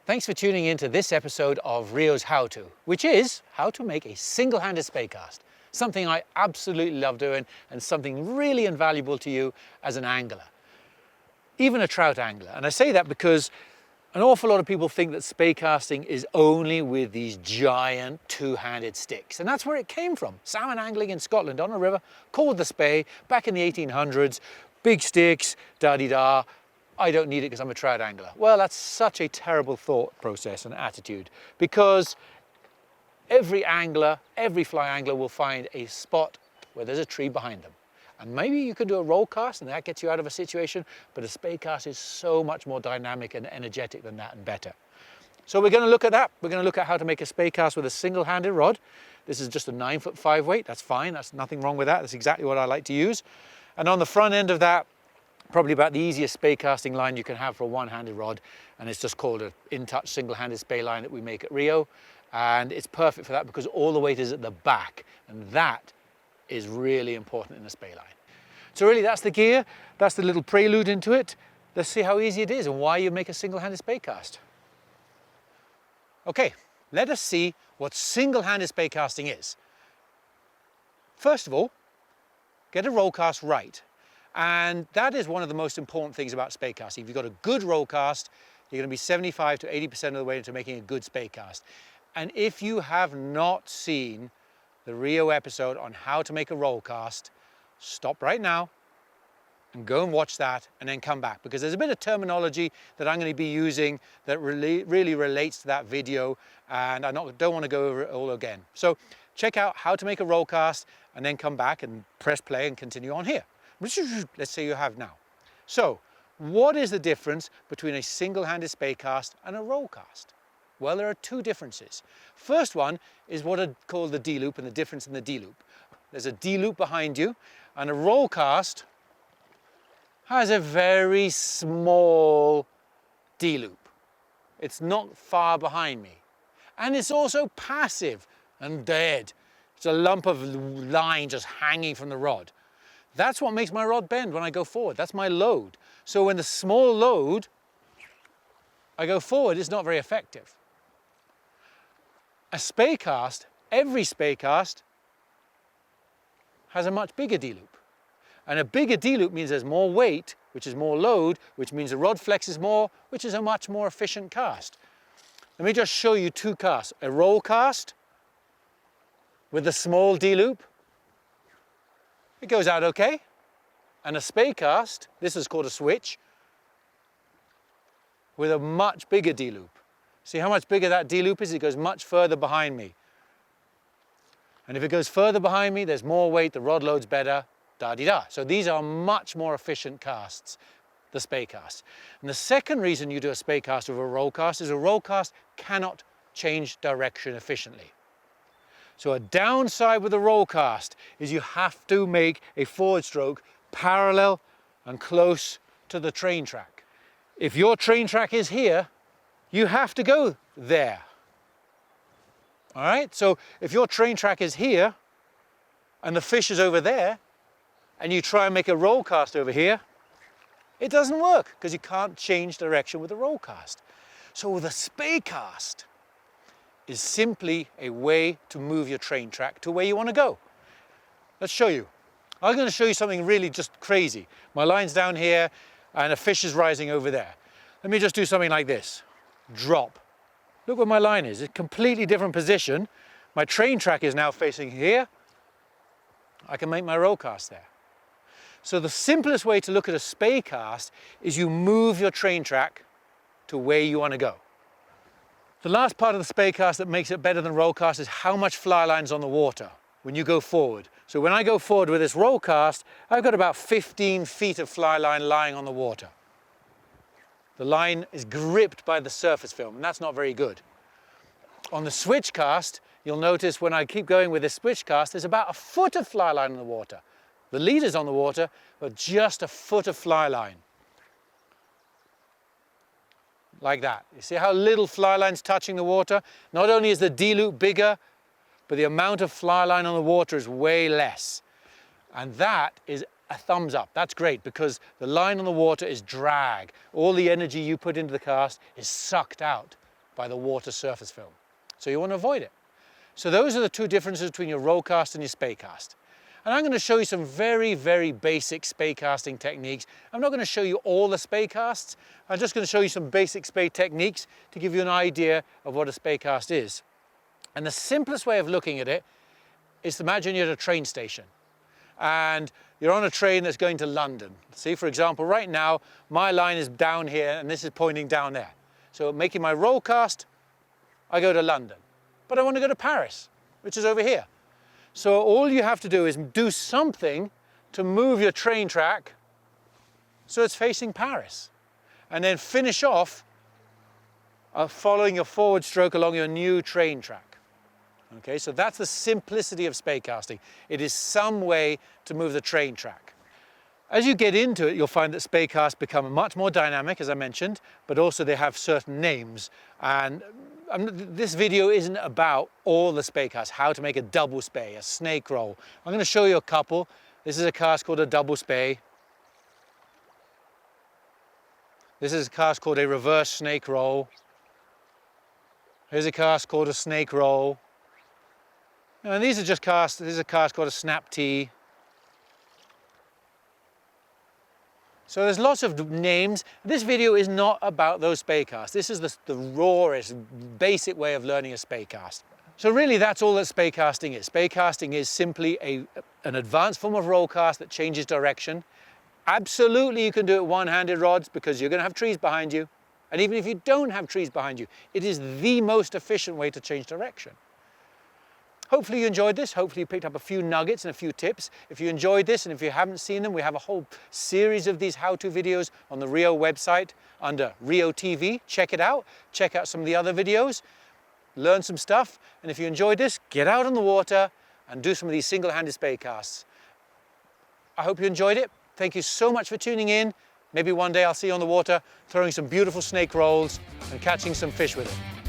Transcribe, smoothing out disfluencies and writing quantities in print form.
Thanks for tuning in to this episode of Rio's How To, which is how to make a single-handed spey cast. Something I absolutely love doing and something really invaluable to you as an angler, even a trout angler. And I say that because an awful lot of people think that spey casting is only with these giant two-handed sticks. And that's where it came from. Salmon angling in Scotland on a river called the Spey back in the 1800s. Big sticks, da-de-da. I don't need it because I'm a trout angler. Well, that's such a terrible thought process and attitude, because every angler, every fly angler will find a spot where there's a tree behind them. And maybe you can do a roll cast and that gets you out of a situation, but a spey cast is so much more dynamic and energetic than that and better. So we're going to look at that. We're going to look at how to make a spey cast with a single-handed rod. This is just a 9'5" weight. That's fine. That's nothing wrong with that. That's exactly what I like to use. And on the front end of that, probably about the easiest spey casting line you can have for a one-handed rod, and it's just called an in-touch single-handed spey line that we make at Rio, and it's perfect for that because all the weight is at the back, and that is really important in a spey line. So really that's the gear, that's the little prelude into it. Let's see how easy it is and why you make a single-handed spey cast. Okay, let us see what single-handed spey casting is. First of all, get a roll cast right. And that is one of the most important things about spey casting. If you've got a good roll cast, you're going to be 75 to 80% of the way into making a good spey cast. And if you have not seen the Rio episode on how to make a roll cast, stop right now and go and watch that and then come back, because there's a bit of terminology that I'm going to be using that really relates to that video, and I don't want to go over it all again. So check out how to make a roll cast and then come back and press play and continue on here. Let's say you have now. So what is the difference between a single-handed spey cast and a roll cast? Well, there are two differences. First one is what I call the D-loop and the difference in the D-loop. There's a D-loop behind you, and a roll cast has a very small D-loop. It's not far behind me. And it's also passive and dead. It's a lump of line just hanging from the rod. That's what makes my rod bend when I go forward. That's my load. So when the small load, I go forward, it's not very effective. A spey cast, every spey cast, has a much bigger D-loop. And a bigger D-loop means there's more weight, which is more load, which means the rod flexes more, which is a much more efficient cast. Let me just show you two casts. A roll cast with a small D-loop, it goes out okay. And a spey cast, this is called a switch, with a much bigger D-loop. See how much bigger that D-loop is? It goes much further behind me. And if it goes further behind me, there's more weight, the rod load's better, da-de-da. So these are much more efficient casts, the spey cast. And the second reason you do a spey cast over a roll cast is a roll cast cannot change direction efficiently. So a downside with a roll cast is you have to make a forward stroke parallel and close to the train track. If your train track is here, you have to go there. All right, so if your train track is here and the fish is over there and you try and make a roll cast over here, it doesn't work because you can't change direction with a roll cast. So with a spey cast is simply a way to move your train track to where you want to go. Let's show you. I'm going to show you something really just crazy. My line's down here and a fish is rising over there. Let me just do something like this. Drop. Look where my line is. It's a completely different position. My train track is now facing here. I can make my roll cast there. So the simplest way to look at a spey cast is you move your train track to where you want to go. The last part of the spey cast that makes it better than roll cast is how much fly line's on the water when you go forward. So when I go forward with this roll cast, I've got about 15 feet of fly line lying on the water. The line is gripped by the surface film, and that's not very good. On the switch cast, you'll notice when I keep going with this switch cast, there's about a foot of fly line in the water. The leader's on the water, but just a foot of fly line. Like that. You see how little fly line's touching the water? Not only is the D-loop bigger, but the amount of fly line on the water is way less. And that is a thumbs up. That's great because the line on the water is drag. All the energy you put into the cast is sucked out. by the water surface film. So you want to avoid it. So those are the two differences between your roll cast and your spey cast. And I'm going to show you some very, very basic spey casting techniques. I'm not going to show you all the spey casts. I'm just going to show you some basic spey techniques to give you an idea of what a spey cast is. And the simplest way of looking at it is to imagine you're at a train station and you're on a train that's going to London. See, for example, right now, my line is down here and this is pointing down there. So making my roll cast, I go to London. But I want to go to Paris, which is over here. So all you have to do is do something to move your train track so it's facing Paris. And then finish off following your forward stroke along your new train track. Okay, so that's the simplicity of spey casting. It is some way to move the train track. As you get into it, you'll find that spey casts become much more dynamic, as I mentioned, but also they have certain names. And this video isn't about all the spey casts, how to make a double spey, a snake roll. I'm going to show you a couple. This is a cast called a double spey. This is a cast called a reverse snake roll. Here's a cast called a snake roll. And these are just casts. This is a cast called a snap tee. So there's lots of names. This video is not about those spey casts. This is the rawest, basic way of learning a spey cast. So really that's all that spey casting is. Spey casting is simply an advanced form of roll cast that changes direction. Absolutely you can do it one-handed rods because you're going to have trees behind you. And even if you don't have trees behind you, it is the most efficient way to change direction. Hopefully you enjoyed this. Hopefully you picked up a few nuggets and a few tips. If you enjoyed this and if you haven't seen them, we have a whole series of these how-to videos on the Rio website under Rio TV. Check it out. Check out some of the other videos. Learn some stuff. And if you enjoyed this, get out on the water and do some of these single-handed spey casts. I hope you enjoyed it. Thank you so much for tuning in. Maybe one day I'll see you on the water throwing some beautiful snake rolls and catching some fish with it.